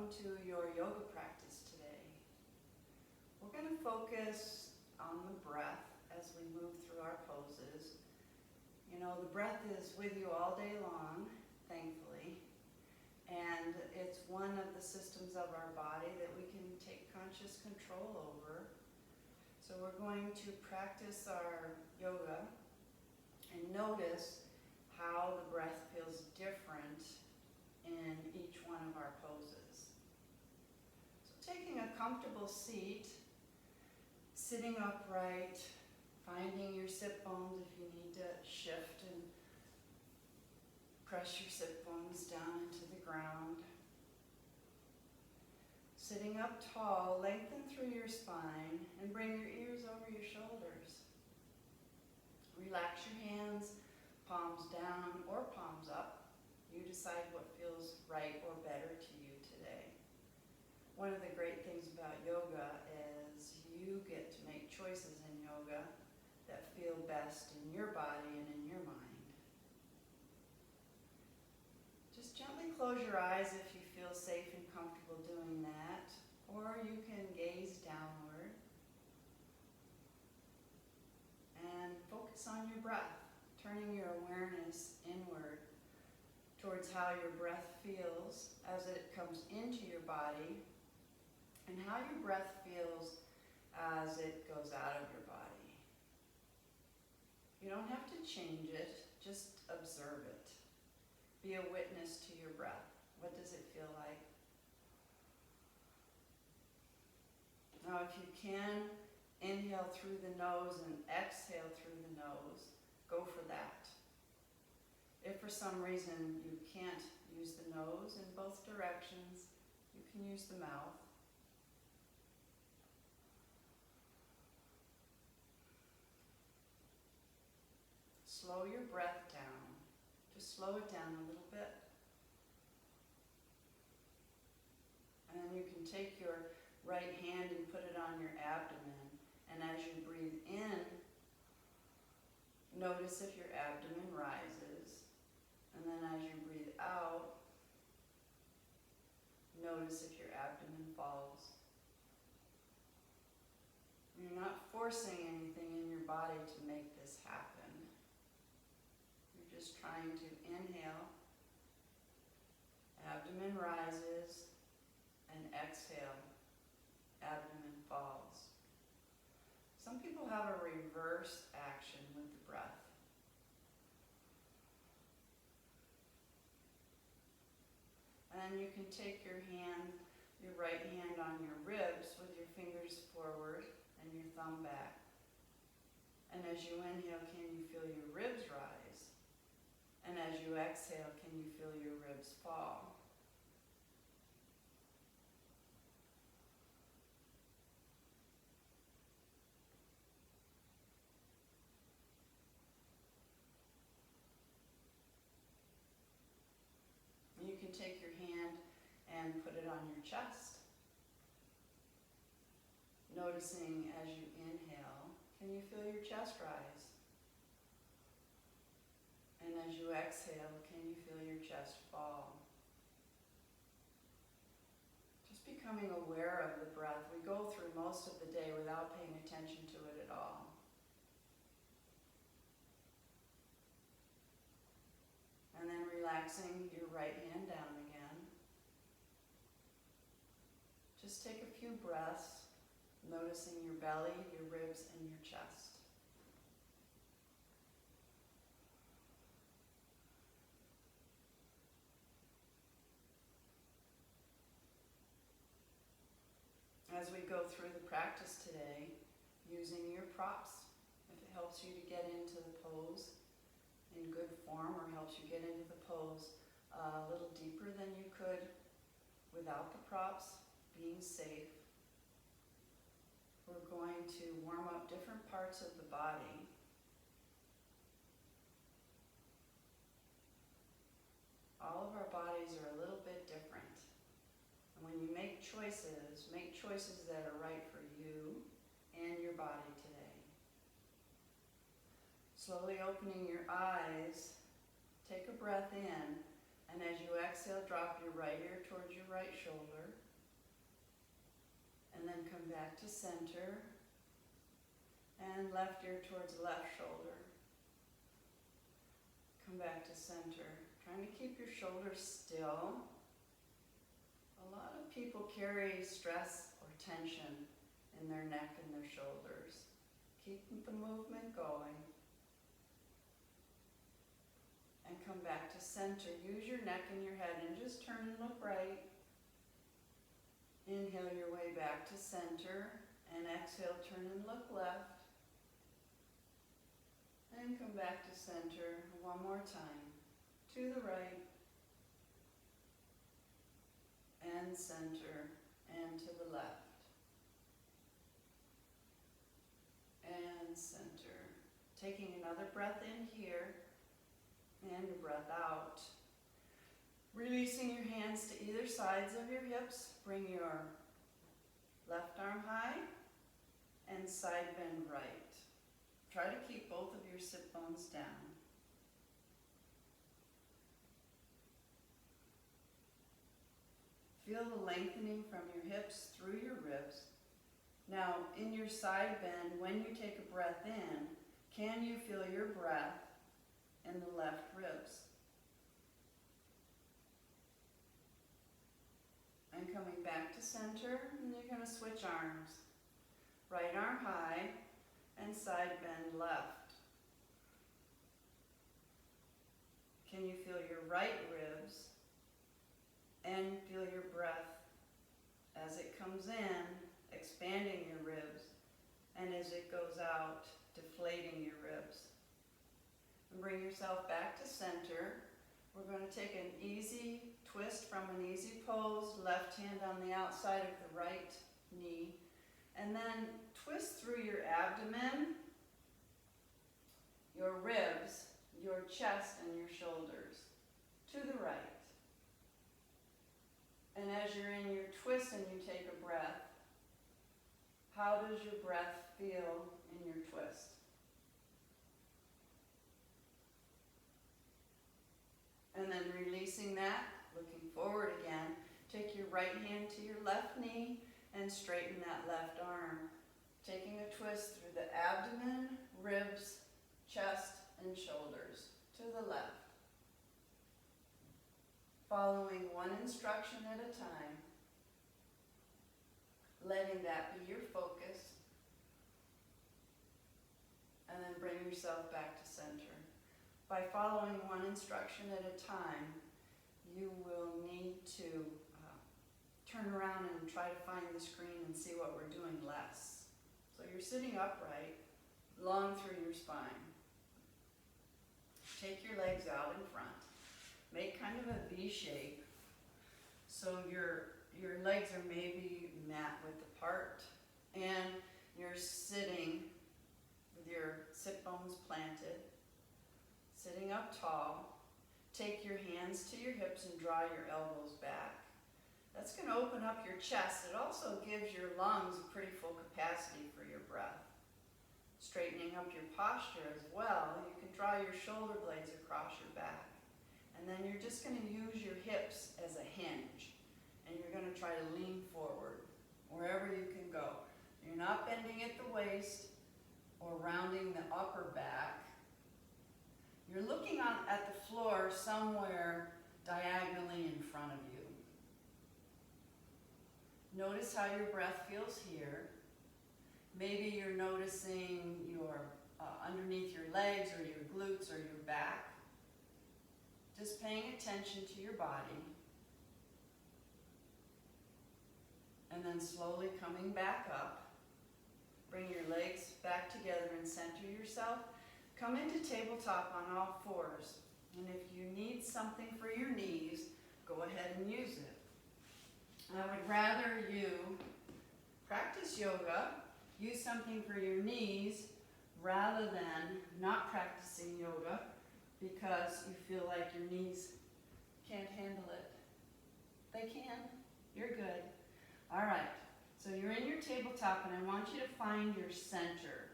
welcome to your yoga practice today. We're going to focus on the breath as we move through our poses. You know, the breath is with you all day long, thankfully, and it's one of the systems of our body that we can take conscious control over. So we're going to practice our yoga and notice how the breath feels different in each one of our poses. So taking a comfortable seat, sitting upright, finding your sit bones if you need to shift and press your sit bones down into the ground. Sitting up tall, lengthen through your spine and bring your ears over your shoulders. Relax your hands, palms down or palms up. You decide what feels right or better to you today. One of the great things about yoga is you get to make choices in yoga that feel best in your body and in your mind. Just gently close your eyes if you feel safe and comfortable doing that, or you can gaze downward and focus on your breath, turning your awareness inward towards how your breath feels as it comes into your body and how your breath feels as it goes out of your body. You don't have to change it, just observe it. Be a witness to your breath. What does it feel like? Now, if you can, inhale through the nose and exhale through the nose. Go for that. If for some reason you can't use the nose in both directions, you can use the mouth. Slow your breath down. Just slow it down a little bit. And then you can take your right hand and put it on your abdomen. And as you breathe in, notice if your abdomen rises. And then as you breathe out, notice if your abdomen falls. You're not forcing anything in your body to make this happen. You're just trying to inhale, abdomen rises, and exhale, abdomen falls. Some people have a reverse action with the breath. And you can take your hand, your right hand on your ribs with your fingers forward and your thumb back. And as you inhale, can you feel your ribs rise? And as you exhale, can you feel your ribs fall? You can take your hand and put it on your chest. Noticing as you inhale, can you feel your chest rise? And as you exhale, can you feel your chest fall? Just becoming aware of the breath. We go through most of the day without paying attention to it at all. And then relaxing your right hand down again. Just take a few breaths, noticing your belly, your ribs, and your chest. As we go through the practice today, using your props, if it helps you to get into the pose in good form or helps you get into the pose a little deeper than you could without the props, being safe. We're going to warm up different parts of the body. All of our bodies are a little bit different. And when you make choices that are right for you and your body today. Slowly opening your eyes, take a breath in, And as you exhale, drop your right ear towards your right shoulder. And then come back to center. And left ear towards left shoulder. Come back to center. Trying to keep your shoulders still. A lot of people carry stress or tension in their neck and their shoulders. Keep the movement going. And come back to center. Use your neck and your head and just turn and look right. Inhale your way back to center. And exhale, turn and look left. And come back to center one more time. To the right. And center. And to the left. And center. Taking another breath in here. And your breath out. Releasing your hands to either sides of your hips. Bring your left arm high and side bend right. Try to keep both of your sit bones down. Feel the lengthening from your hips through your ribs. Now, in your side bend, when you take a breath in, can you feel your breath in the left ribs? And coming back to center, and you're going to switch arms. Right arm high and side bend left. Can you feel your right ribs and feel your breath as it comes in, expanding your ribs, and as it goes out, deflating your ribs. And bring yourself back to center. We're going to take an easy twist from an easy pose, left hand on the outside of the right knee, and then twist through your abdomen, your ribs, your chest, and your shoulders to the right. And as you're in your twist and you take a breath, how does your breath feel in your twist? And then releasing that, looking forward again, take your right hand to your left knee and straighten that left arm. Taking a twist through the abdomen, ribs, chest, and shoulders to the left. Following one instruction at a time. Letting that be your focus. And then bring yourself back to center. By following one instruction at a time, you will need to turn around and try to find the screen and see what we're doing less. So you're sitting upright, long through your spine. Take your legs out in front. Make kind of a V shape. So your legs are maybe mat width apart, and you're sitting with your sit bones planted, sitting up tall. Take your hands to your hips and draw your elbows back. That's going to open up your chest. It also gives your lungs a pretty full capacity for your breath. Straightening up your posture as well. You can draw your shoulder blades across your back. And then you're just going to use your hips as a hinge. And you're going to try to lean forward wherever you can go. You're not bending at the waist or rounding the upper back. You're looking at the floor somewhere diagonally in front of you. Notice how your breath feels here. Maybe you're noticing your underneath your legs or your glutes or your back. Just paying attention to your body. And then slowly coming back up. Bring your legs back together and center yourself. Come into tabletop on all fours. And if you need something for your knees, go ahead and use it. I would rather you practice yoga, use something for your knees, rather than not practicing yoga because you feel like your knees can't handle it. They can. You're good. All right. So you're in your tabletop, and I want you to find your center.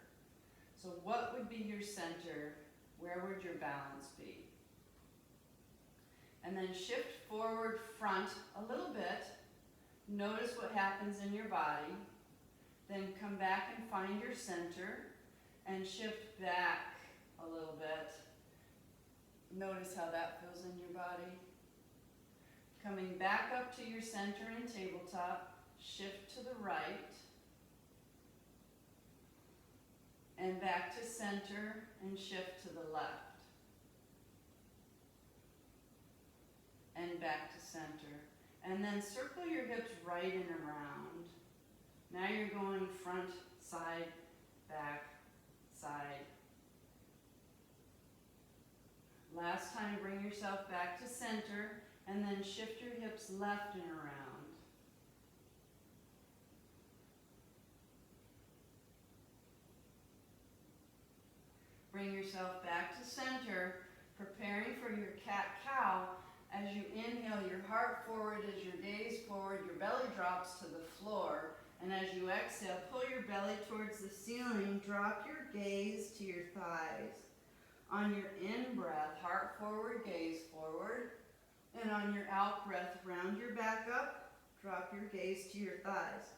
So what would be your center? Where would your balance be? And then shift forward, front a little bit. Notice what happens in your body. Then come back and find your center and shift back a little bit. Notice how that feels in your body. Coming back up to your center and tabletop, shift to the right. And back to center and shift to the left. And back to center. And then circle your hips right and around. Now you're going front, side, back, side. Last time, bring yourself back to center and then shift your hips left and around. Bring yourself back to center, preparing for your cat-cow. As you inhale, your heart forward, as your gaze forward, your belly drops to the floor. And as you exhale, pull your belly towards the ceiling, drop your gaze to your thighs. On your in-breath, heart forward, gaze forward. And on your out-breath, round your back up, drop your gaze to your thighs.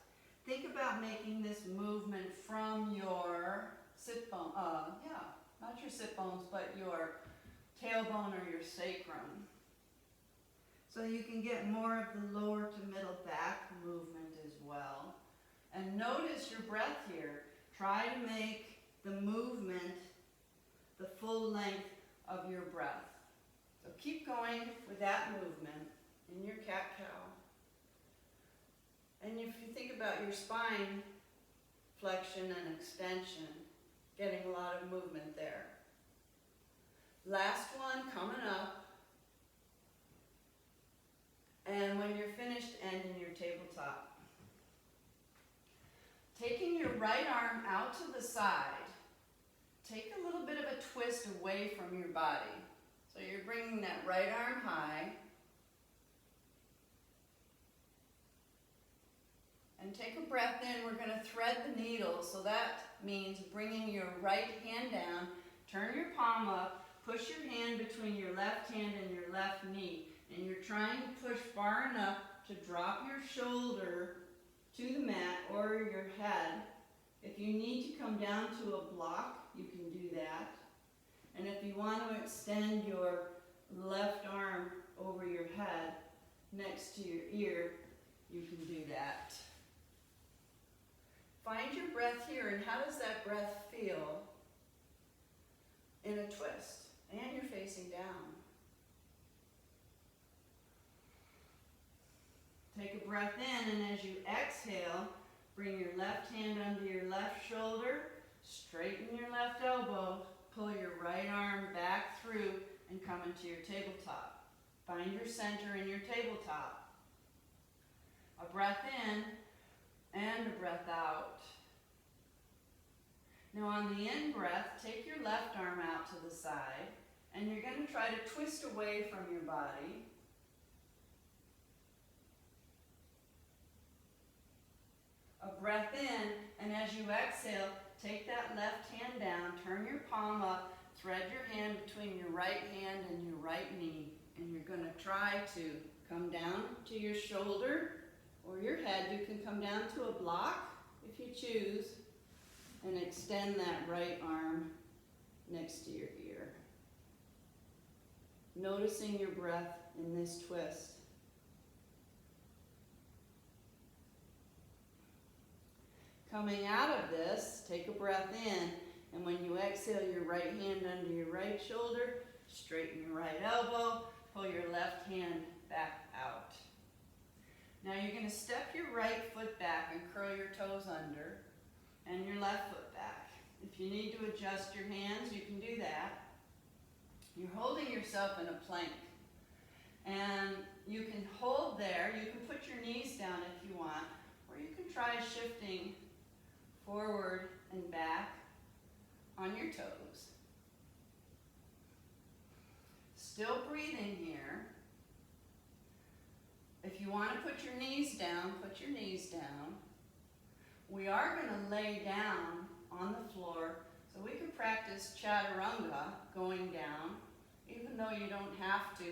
Think about making this movement from your sit bone, not your sit bones, but your tailbone or your sacrum. So you can get more of the lower to middle back movement as well. And notice your breath here. Try to make the movement the full length of your breath. So keep going with that movement in your cat-cow. And if you think about your spine flexion and extension, getting a lot of movement there. Last one coming up. And when you're finished, end in your tabletop. Taking your right arm out to the side, take a little bit of a twist away from your body. So you're bringing that right arm high. And take a breath in. We're going to thread the needle. So that means bringing your right hand down, turn your palm up, push your hand between your left hand and your left knee. And you're trying to push far enough to drop your shoulder to the mat or your head. If you need to come down to a block, you can do that. And if you want to extend your left arm over your head next to your ear, you can do that. Find your breath here, and how does that breath feel in a twist? And you're facing down. Take a breath in, and as you exhale, bring your left hand under your left shoulder, straighten your left elbow, pull your right arm back through, and come into your tabletop. Find your center in your tabletop. A breath in, and a breath out. Now on the in-breath, take your left arm out to the side, and you're going to try to twist away from your body. A breath in, and as you exhale, take that left hand down, turn your palm up, thread your hand between your right hand and your right knee, and you're going to try to come down to your shoulder or your head. You can come down to a block if you choose, and extend that right arm next to your ear. Noticing your breath in this twist. Coming out of this, take a breath in, and when you exhale, your right hand under your right shoulder, straighten your right elbow, pull your left hand back out. Now you're going to step your right foot back and curl your toes under, and your left foot back. If you need to adjust your hands, you can do that. You're holding yourself in a plank, and you can hold there. You can put your knees down if you want, or you can try shifting forward and back on your toes. Still breathing here. If you want to put your knees down, put your knees down. We are going to lay down on the floor, so we can practice chaturanga, going down. Even though you don't have to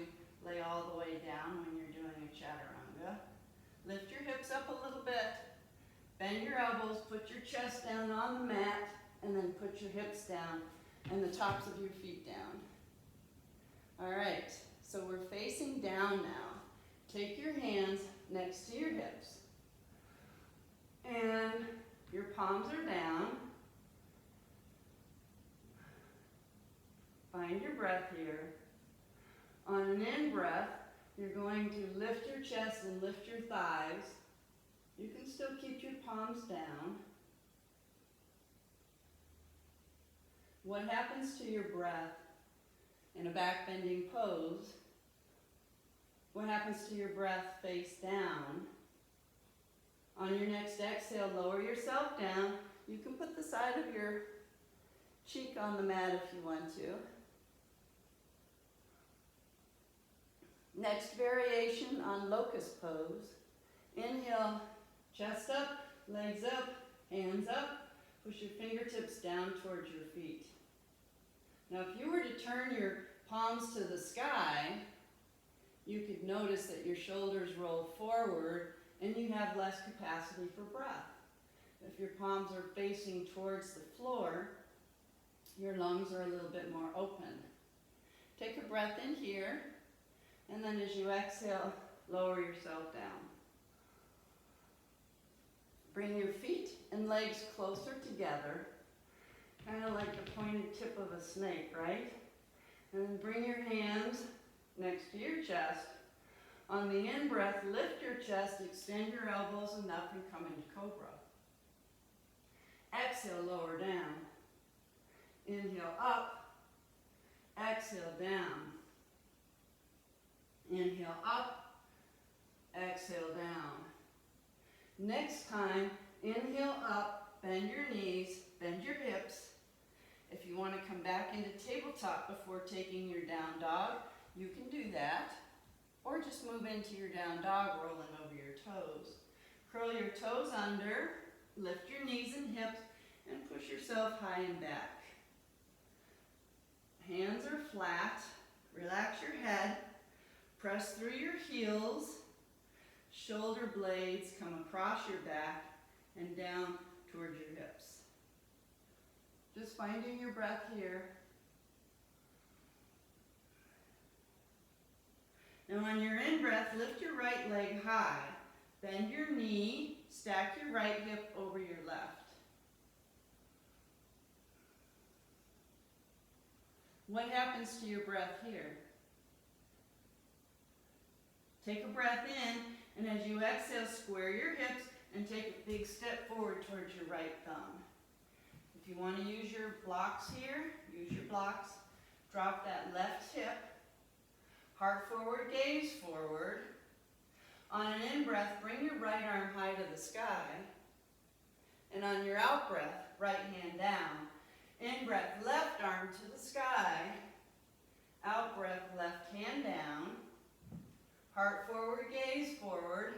lay all the way down when you're doing a chaturanga. Lift your hips up a little bit. Bend your elbows, put your chest down on the mat, and then put your hips down and the tops of your feet down. All right, so we're facing down now. Take your hands next to your hips. And your palms are down. Find your breath here. On an in-breath, you're going to lift your chest and lift your thighs. You can still keep your palms down. What happens to your breath in a back bending pose? What happens to your breath face down? On your next exhale, lower yourself down. You can put the side of your cheek on the mat if you want to. Next variation on locust pose. Inhale, chest up, legs up, hands up. Push your fingertips down towards your feet. Now if you were to turn your palms to the sky, you could notice that your shoulders roll forward and you have less capacity for breath. If your palms are facing towards the floor, your lungs are a little bit more open. Take a breath in here, and then as you exhale, lower yourself down. Bring your feet and legs closer together, kind of like the pointed tip of a snake, right? And then bring your hands next to your chest. On the in-breath, lift your chest, extend your elbows and up and come into cobra. Exhale, lower down. Inhale, up. Exhale, down. Inhale, up. Exhale, down. Next time, inhale up, bend your knees, bend your hips. If you want to come back into tabletop before taking your down dog, you can do that. Or just move into your down dog, rolling over your toes. Curl your toes under, lift your knees and hips, and push yourself high and back. Hands are flat. Relax your head. Press through your heels. Shoulder blades come across your back and down towards your hips. Just finding your breath here. Now on your in-breath, lift your right leg high. Bend your knee, stack your right hip over your left. What happens to your breath here? Take a breath in, and as you exhale, square your hips and take a big step forward towards your right thumb. If you want to use your blocks here, use your blocks. Drop that left hip. Heart forward, gaze forward. On an in-breath, bring your right arm high to the sky. And on your out-breath, right hand down. In-breath, left arm to the sky. Out-breath, left hand down. Heart forward, gaze forward.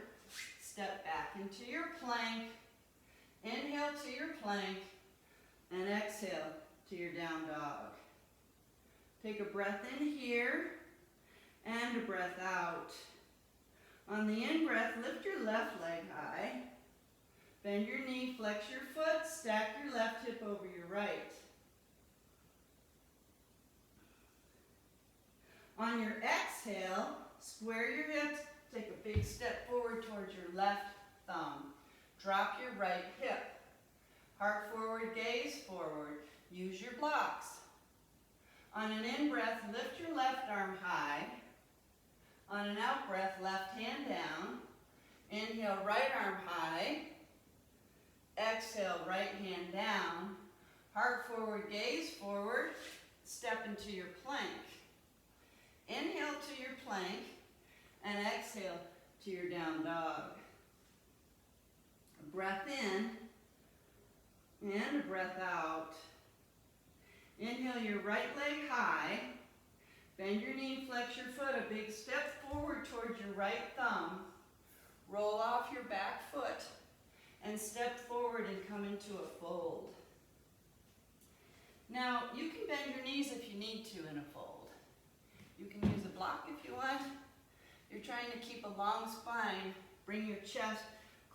Step back into your plank. Inhale to your plank. And exhale to your down dog. Take a breath in here. And a breath out. On the in-breath, lift your left leg high. Bend your knee, flex your foot, stack your left hip over your right. On your exhale, square your hips, take a big step forward towards your left thumb. Drop your right hip. Heart forward, gaze forward. Use your blocks. On an in-breath, lift your left arm high. On an out-breath, left hand down. Inhale, right arm high. Exhale, right hand down. Heart forward, gaze forward. Step into your plank. Inhale to your plank and exhale to your down dog. A breath in and a breath out. Inhale your right leg high. Bend your knee, flex your foot, a big step forward towards your right thumb. Roll off your back foot and step forward and come into a fold. Now, you can bend your knees if you need to in a fold. You can use a block if you want, You're trying to keep a long spine. Bring your chest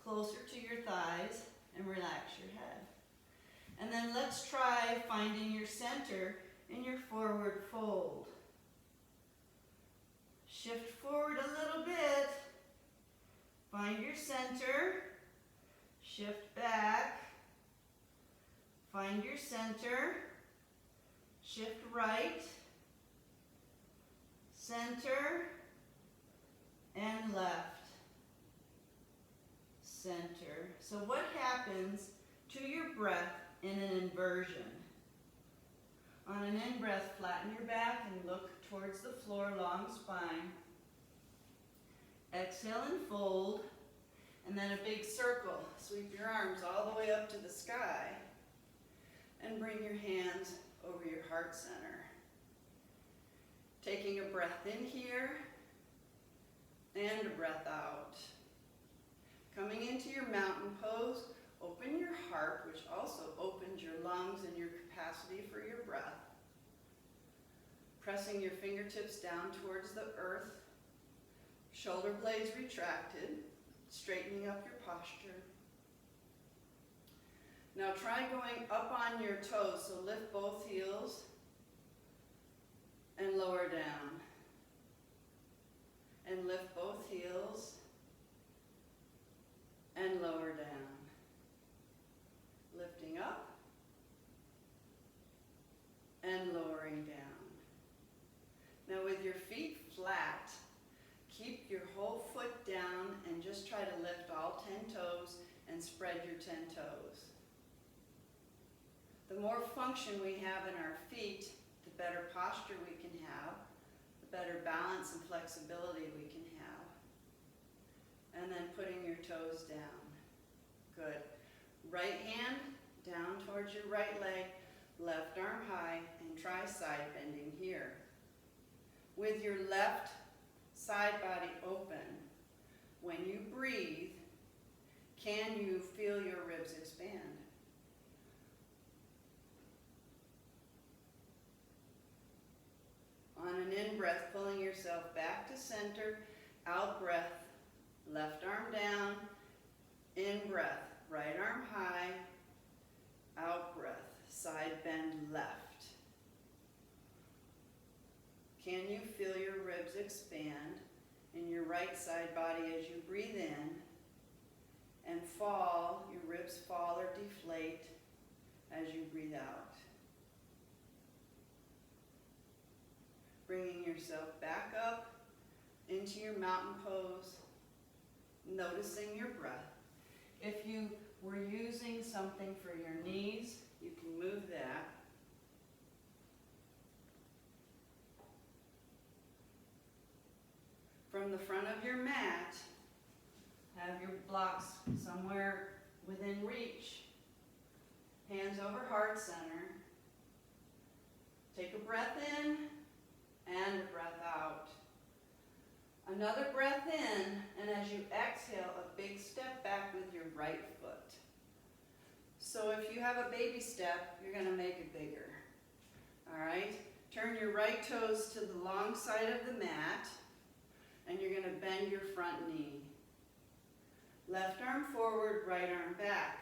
closer to your thighs and relax your head. And then let's try finding your center in your forward fold. Shift forward a little bit. Find your center. Shift back. Find your center. Shift right. Center and left. Center. So what happens to your breath in an inversion? On an in-breath, flatten your back and look towards the floor, long spine. Exhale and fold, and then a big circle. Sweep your arms all the way up to the sky, and bring your hands over your heart center. Taking a breath in here, and a breath out. Coming into your mountain pose, open your heart, which also opens your lungs and your capacity for your breath. Pressing your fingertips down towards the earth, shoulder blades retracted, straightening up your posture. Now try going up on your toes, so lift both heels and lower down. And lift both heels and lower down. Lifting up and lowering down. Now with your feet flat, keep your whole foot down and just try to lift all 10 toes and spread your 10 toes. The more function we have in our feet, the better posture we can have, the better balance and flexibility we can have. And then putting your toes down. Good. Right hand down towards your right leg, left arm high, and try side bending here. With your left side body open, when you breathe, can you feel your ribs expand? On an in-breath, pulling yourself back to center, out-breath, left arm down, in-breath, right arm high, out-breath, side bend left. Can you feel your ribs expand in your right side body as you breathe in and fall, your ribs fall or deflate as you breathe out? Bringing yourself back up into your mountain pose, noticing your breath. If you were using something for your knees, you can move that. From the front of your mat, have your blocks somewhere within reach. Hands over heart center. Take a breath in and a breath out. Another breath in, and as you exhale, a big step back with your right foot. So if you have a baby step, you're going to make it bigger. All right? Turn your right toes to the long side of the mat, and you're going to bend your front knee. Left arm forward, right arm back.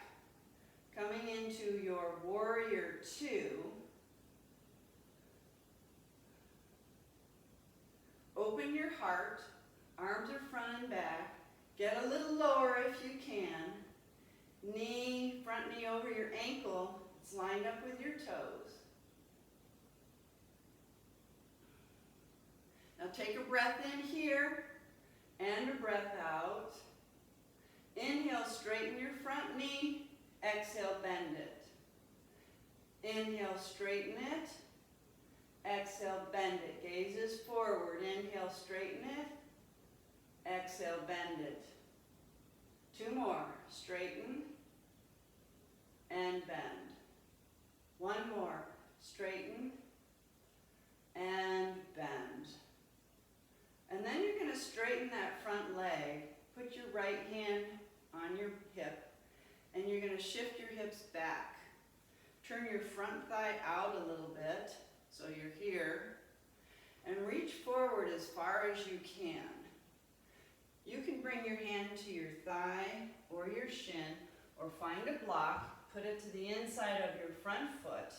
Coming into your warrior two. Open your heart, arms are front and back. Get a little lower if you can. Knee, front knee over your ankle. It's lined up with your toes. Now take a breath in here and a breath out. Inhale, straighten your front knee. Exhale, bend it. Inhale, straighten it. Exhale, bend it. Gazes forward. Inhale, straighten it. Exhale, bend it. Two more. Straighten and bend. One more. Straighten and bend. And then you're going to straighten that front leg. Put your right hand on your hip, and you're going to shift your hips back. Turn your front thigh out a little bit, so you're here, and reach forward as far as you can. You can bring your hand to your thigh or your shin, or find a block, put it to the inside of your front foot,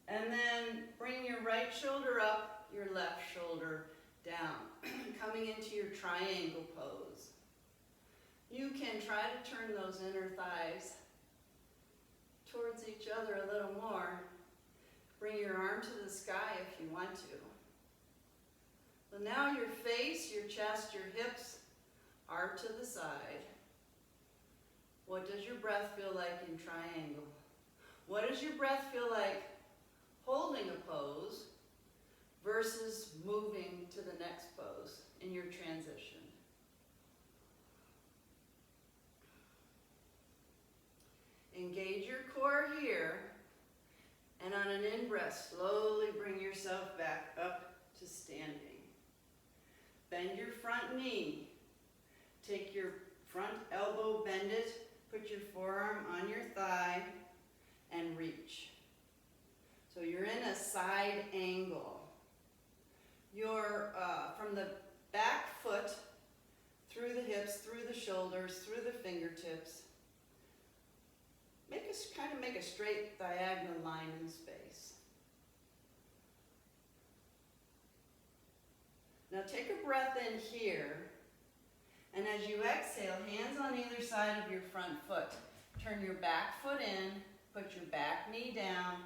and then bring your right shoulder up, your left shoulder down, coming into your triangle pose. You can try to turn those inner thighs towards each other a little more. Bring your arm to the sky if you want to. Well, now your face, your chest, your hips are to the side. What does your breath feel like in triangle? What does your breath feel like holding a pose versus moving to the next pose in your transition? Engage your core here, and on an in-breath, slowly bring yourself back up to standing. Bend your front knee. Take your front elbow, bend it, put your forearm on your thigh, and reach. So you're in a side angle. You're from the back foot, through the hips, through the shoulders, through the fingertips. Kind of make a straight diagonal line in space. Now take a breath in here, and as you exhale, hands on either side of your front foot. Turn your back foot in, put your back knee down,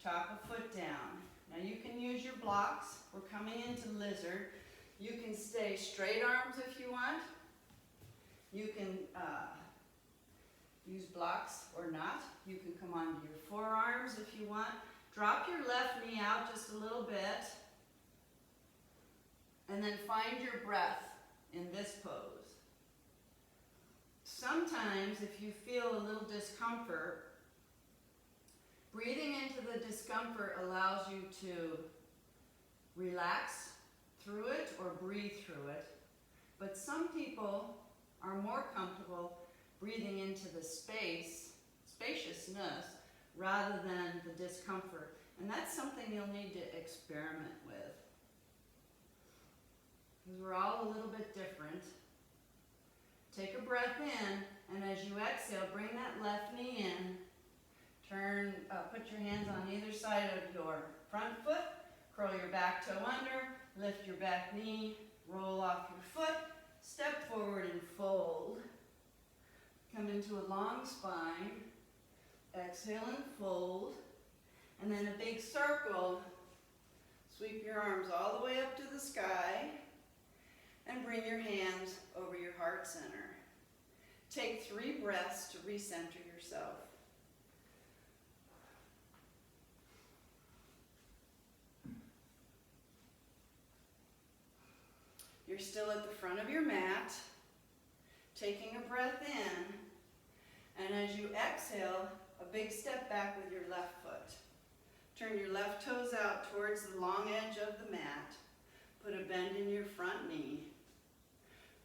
top of foot down. Now you can use your blocks. We're coming into lizard. You can stay straight arms if you want. You can use blocks or not. You can come onto your forearms if you want. Drop your left knee out just a little bit. And then find your breath in this pose. Sometimes if you feel a little discomfort, breathing into the discomfort allows you to relax through it or breathe through it. But some people are more comfortable breathing into the spaciousness, rather than the discomfort. And that's something you'll need to experiment with. Because we're all a little bit different. Take a breath in, and as you exhale, bring that left knee in. Put your hands on either side of your front foot. Curl your back toe under. Lift your back knee. Roll off your foot. Step forward and fold. Come into a long spine. Exhale and fold. And then a big circle. Sweep your arms all the way up to the sky. And bring your hands over your heart center. Take 3 breaths to recenter yourself. You're still at the front of your mat, taking a breath in, and as you exhale, a big step back with your left foot. Turn your left toes out towards the long edge of the mat. Put a bend in your front knee.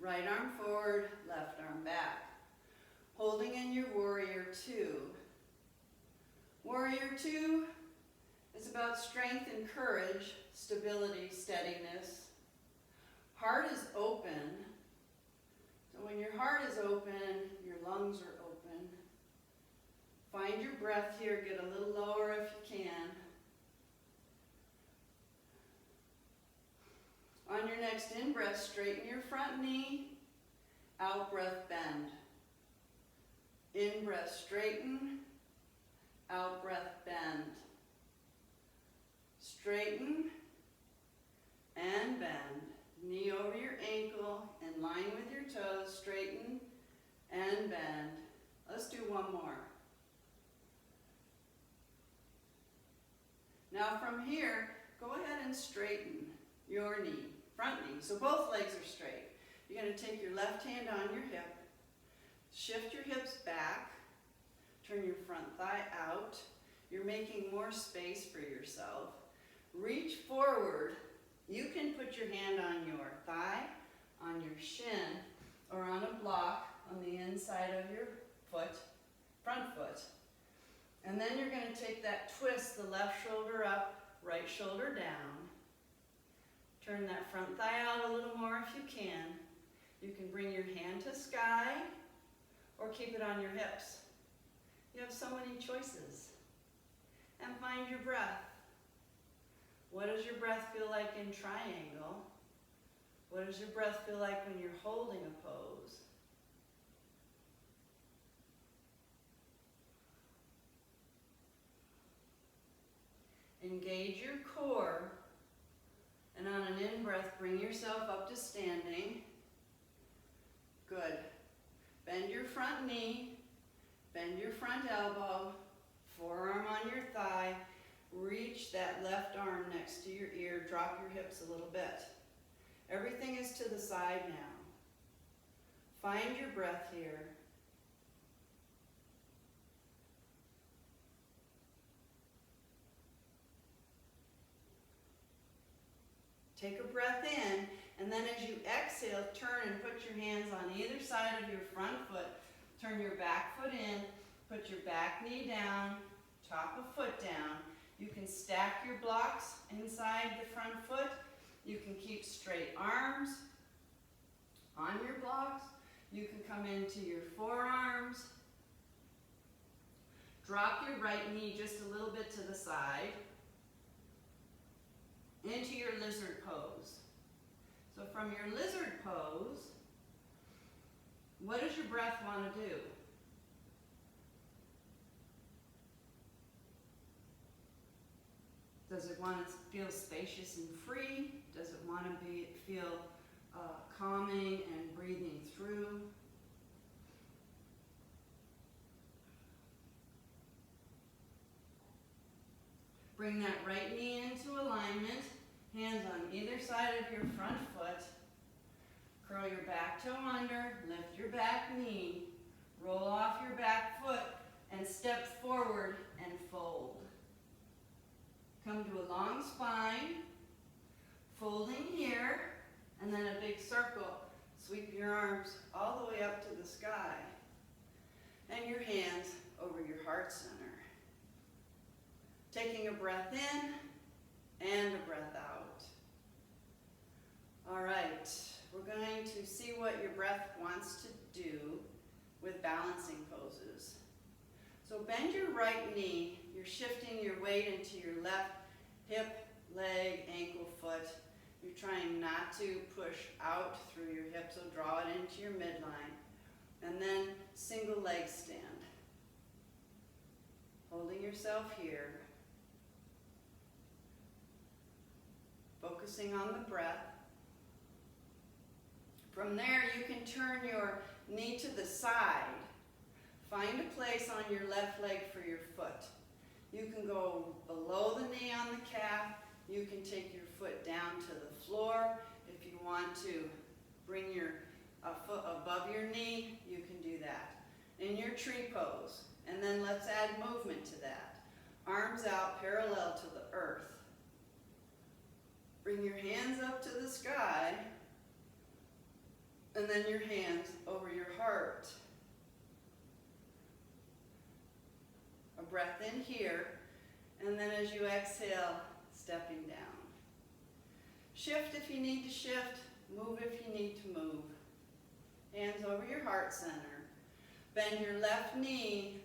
Right arm forward, left arm back. Holding in your warrior 2. Warrior 2 is about strength and courage, stability, steadiness. Heart is open. So when your heart is open, your lungs are open. Find your breath here, get a little lower if you can. On your next in-breath, straighten your front knee. Out-breath, bend. In-breath, straighten. Out-breath, bend. Straighten and bend. Knee over your ankle, in line with your toes, straighten and bend. Let's do one more. Now from here, go ahead and straighten your knee, front knee, so both legs are straight. You're going to take your left hand on your hip, shift your hips back, turn your front thigh out. You're making more space for yourself. Reach forward. You can put your hand on your thigh, on your shin, or on a block on the inside of your foot, front foot. And then you're going to take that twist, the left shoulder up, right shoulder down. Turn that front thigh out a little more if you can. You can bring your hand to sky or keep it on your hips. You have so many choices. And find your breath. What does your breath feel like in triangle? What does your breath feel like when you're holding a pose? Engage your core, and on an in-breath, bring yourself up to standing. Good. Bend your front knee, bend your front elbow, forearm on your thigh, reach that left arm next to your ear, drop your hips a little bit. Everything is to the side now. Find your breath here. Take a breath in, and then as you exhale, turn and put your hands on either side of your front foot. Turn your back foot in, put your back knee down, top of foot down. You can stack your blocks inside the front foot. You can keep straight arms on your blocks. You can come into your forearms. Drop your right knee just a little bit to the side. Into your lizard pose. So from your lizard pose, what does your breath want to do? Does it want to feel spacious and free? Does it want to feel calming and breathing through? Bring that right knee into alignment, hands on either side of your front foot. Curl your back toe under, lift your back knee, roll off your back foot, and step forward and fold. Come to a long spine, folding here, and then a big circle. Sweep your arms all the way up to the sky, and your hands over your heart center. Taking a breath in and a breath out. All right, we're going to see what your breath wants to do with balancing poses. So bend your right knee. You're shifting your weight into your left hip, leg, ankle, foot. You're trying not to push out through your hip, so draw it into your midline. And then single leg stand. Holding yourself here. Focusing on the breath. From there, you can turn your knee to the side. Find a place on your left leg for your foot. You can go below the knee on the calf. You can take your foot down to the floor. If you want to bring your foot above your knee, you can do that. In your tree pose. And then let's add movement to that. Arms out parallel to the earth. Bring your hands up to the sky, and then your hands over your heart. A breath in here, and then as you exhale, stepping down. Shift if you need to shift, move if you need to move. Hands over your heart center. Bend your left knee.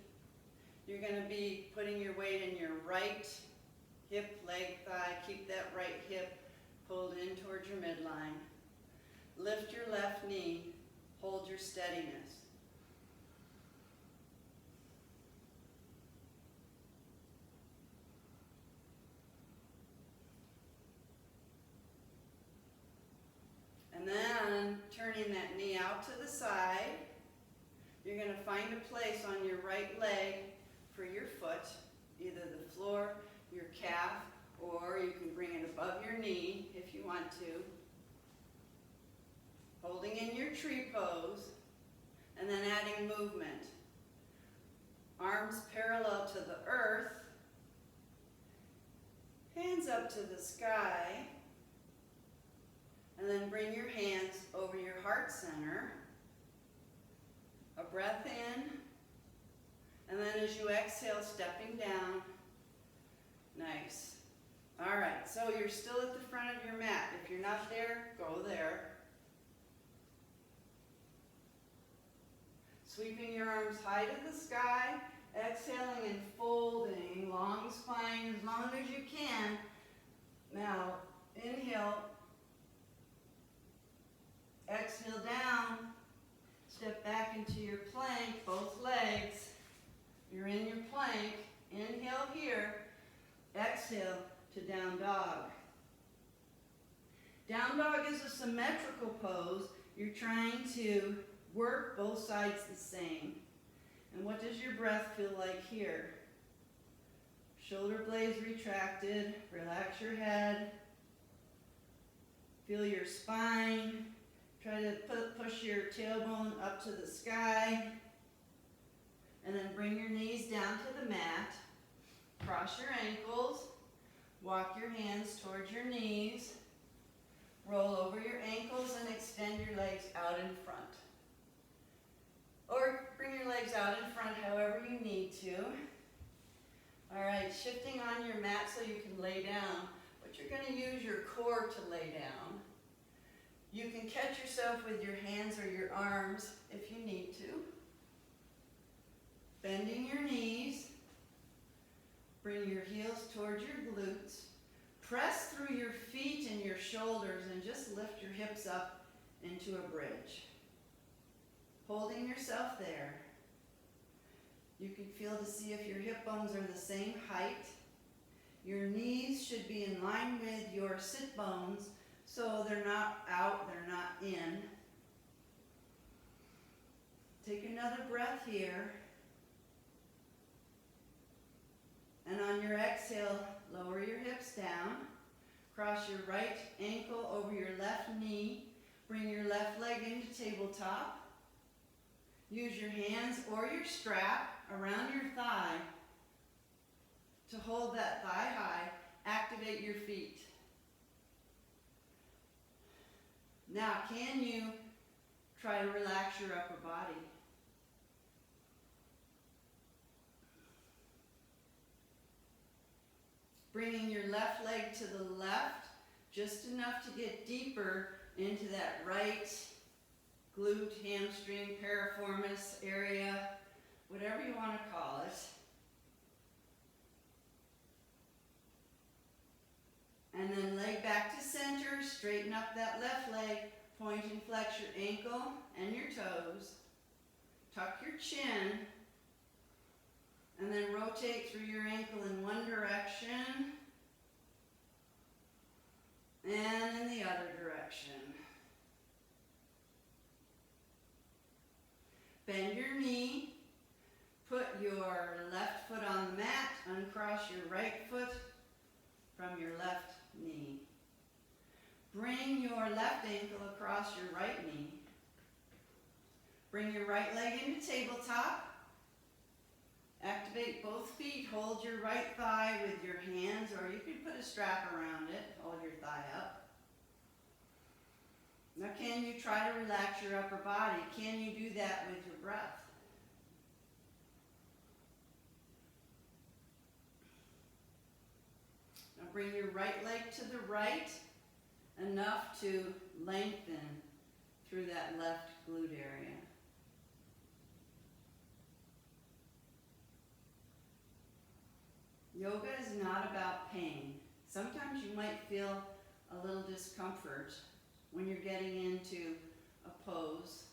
You're going to be putting your weight in your right hip, leg, thigh. Keep that right hip pulled in towards your midline. Lift your left knee. Hold your steadiness. And then turning that knee out to the side. You're going to find a place on your right leg for your foot, either the floor, your calf, or you can bring it above your knee if you want to. Holding in your tree pose, and then adding movement. Arms parallel to the earth, hands up to the sky, and then bring your hands over your heart center. A breath in, and then as you exhale, stepping down. Nice. All right, so you're still at the front of your mat. If you're not there, go there. Sweeping your arms high to the sky, exhaling and folding, long spine as long as you can. Now, inhale, exhale down, step back into your plank, both legs. You're in your plank, inhale here, exhale to down dog. Down dog is a symmetrical pose. You're trying to work both sides the same. And what does your breath feel like here? Shoulder blades retracted, relax your head, feel your spine, try to push your tailbone up to the sky, and then bring your knees down to the mat, cross your ankles, walk your hands towards your knees, roll over your ankles and extend your legs out in front. Or bring your legs out in front however you need to. All right, shifting on your mat so you can lay down, but you're going to use your core to lay down. You can catch yourself with your hands or your arms if you need to. Bending your knees. Bring your heels towards your glutes. Press through your feet and your shoulders and just lift your hips up into a bridge. Holding yourself there. You can feel to see if your hip bones are the same height. Your knees should be in line with your sit bones so they're not out, they're not in. Take another breath here. And on your exhale, lower your hips down. Cross your right ankle over your left knee. Bring your left leg into tabletop. Use your hands or your strap around your thigh to hold that thigh high. Activate your feet. Now, can you try to relax your upper body? Bringing your left leg to the left, just enough to get deeper into that right glute, hamstring, piriformis area, whatever you want to call it. And then leg back to center, straighten up that left leg, point and flex your ankle and your toes. Tuck your chin, and then rotate through your ankle in one direction and in the other direction. Bend your knee, put your left foot on the mat, uncross your right foot from your left knee. Bring your left ankle across your right knee. Bring your right leg into tabletop. Activate both feet. Hold your right thigh with your hands, or you can put a strap around it. Hold your thigh up. Now, can you try to relax your upper body? Can you do that with your breath? Now, bring your right leg to the right, enough to lengthen through that left glute area. Yoga is not about pain. Sometimes you might feel a little discomfort when you're getting into a pose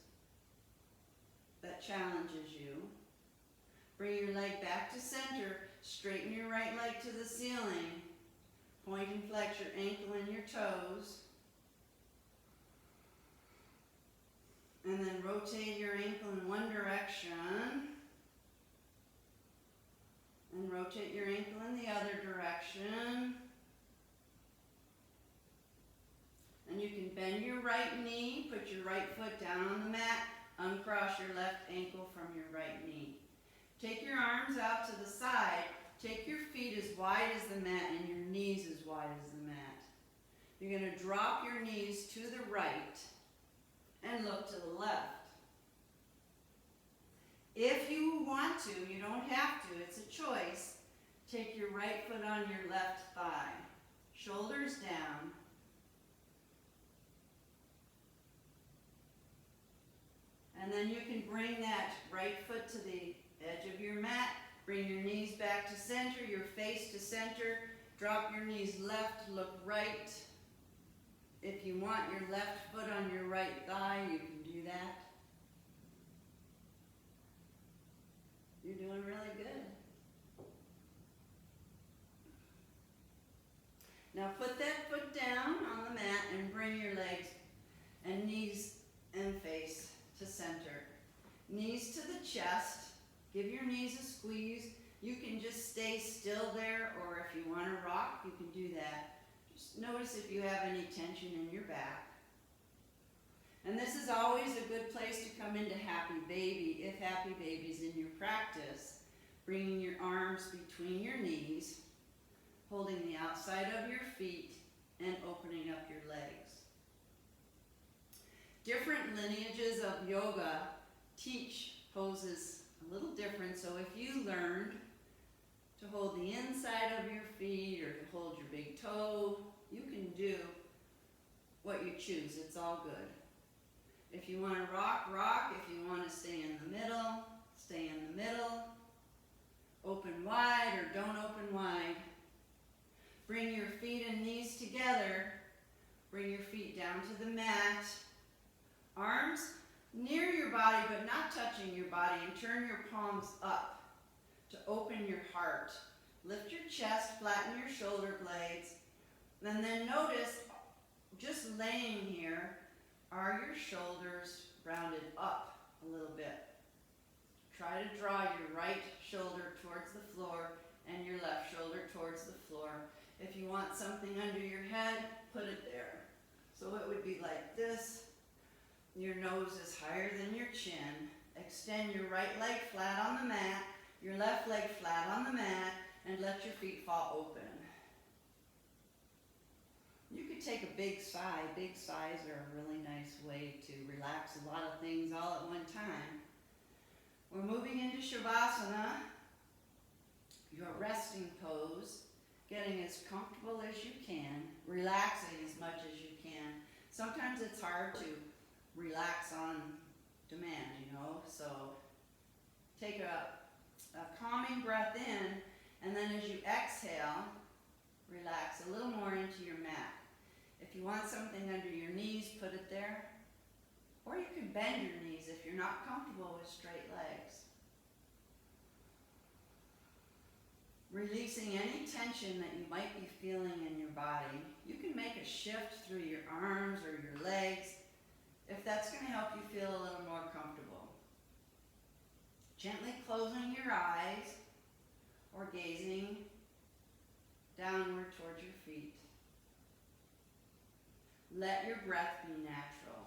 that challenges you. Bring your leg back to center, straighten your right leg to the ceiling, point and flex your ankle and your toes, and then rotate your ankle in one direction, and rotate your ankle in the other direction. And you can bend your right knee, put your right foot down on the mat, uncross your left ankle from your right knee. Take your arms out to the side, take your feet as wide as the mat and your knees as wide as the mat. You're going to drop your knees to the right and look to the left. If you want to, you don't have to, it's a choice, take your right foot on your left thigh, shoulders down. And then you can bring that right mat. Bring your knees back to center, your face to center. Drop your knees left, look right. If you want your left foot on your right thigh, you can do that. You're doing really good. Now put that foot down on the mat and bring your legs and knees and face to center. Knees to the chest. Give your knees a squeeze. You can just stay still there, or if you want to rock, you can do that. Just notice if you have any tension in your back. And this is always a good place to come into Happy Baby, if Happy Baby's in your practice. Bringing your arms between your knees, holding the outside of your feet, and opening up your legs. Different lineages of yoga teach poses a little different, so if you learned to hold the inside of your feet or to hold your big toe, you can do what you choose. It's all good. If you want to rock, rock. If you want to stay in the middle, stay in the middle. Open wide or don't open wide. Bring your feet and knees together. Bring your feet down to the mat. Arms near your body but not touching your body, and turn your palms up to open your heart. Lift your chest, flatten your shoulder blades, and then notice, just laying here, are your shoulders rounded up a little bit. Try to draw your right shoulder towards the floor and your left shoulder towards the floor. If you want something under your head, put it there. So it would be like this. Your nose is higher than your chin. Extend your right leg flat on the mat, your left leg flat on the mat, and let your feet fall open. You could take a big sigh. Big sighs are a really nice way to relax a lot of things all at one time. We're moving into Shavasana, your resting pose, getting as comfortable as you can, relaxing as much as you can. Sometimes it's hard to relax on demand, you know, so take a calming breath in, and then as you exhale, relax a little more into your mat. If you want something under your knees, put it there. Or you can bend your knees if you're not comfortable with straight legs. Releasing any tension that you might be feeling in your body. You can make a shift through your arms or your legs if that's going to help you feel a little more comfortable. Gently closing your eyes or gazing downward towards your feet. Let your breath be natural.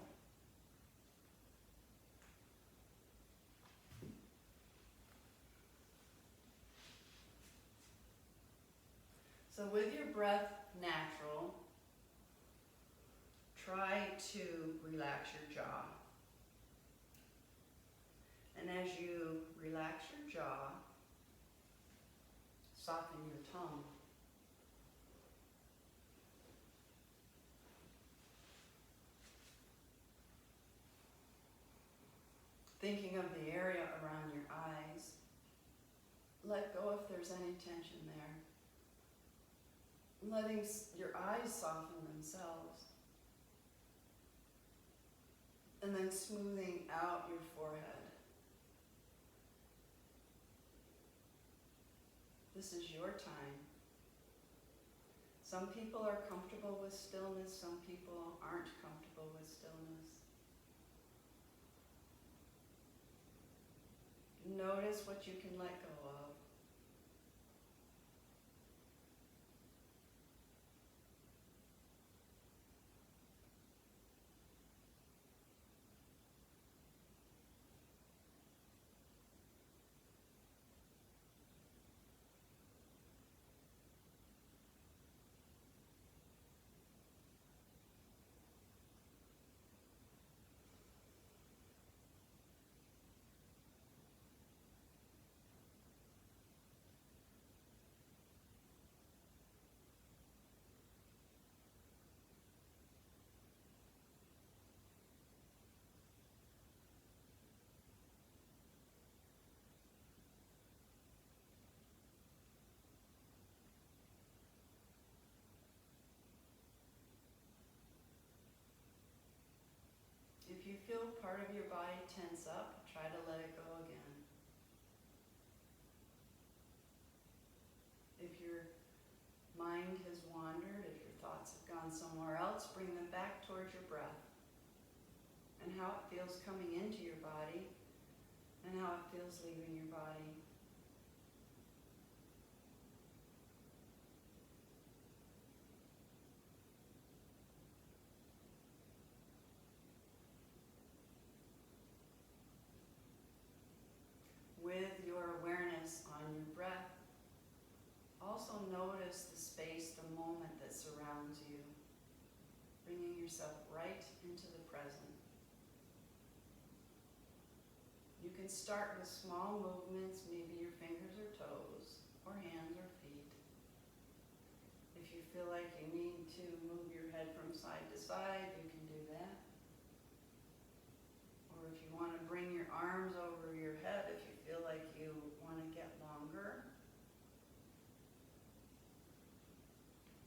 So with your breath natural, try to relax your jaw. And as you relax your jaw, soften your tongue. Thinking of the area around your eyes, let go if there's any tension there. Letting your eyes soften themselves. And then smoothing out your forehead. This is your time. Some people are comfortable with stillness, some people aren't comfortable with stillness. Notice what you can let go of. thoughts, bring them back towards your breath and how it feels coming into your body and how it feels leaving your body. With your awareness on your breath, also notice the space, the moment that surrounds you, bringing yourself right into the present. You can start with small movements, maybe your fingers or toes, or hands or feet. If you feel like you need to move your head from side to side, you can do that. Or if you want to bring your arms over your head, if you feel like you want to get longer.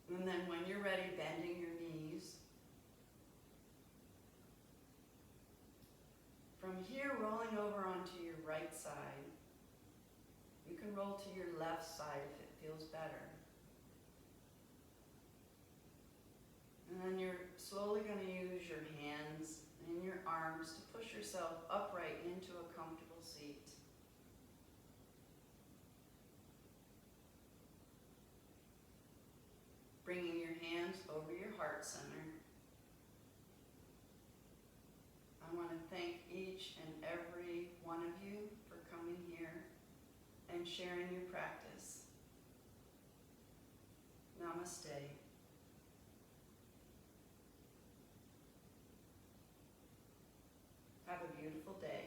And then when you're ready, bending your knees. From here, rolling over onto your right side. You can roll to your left side if it feels better. And then you're slowly going to use your hands and your arms to push yourself upright into a comfortable seat. Bringing your hands over your heart center. I want to thank each and every one of you for coming here and sharing your practice. Namaste. Have a beautiful day.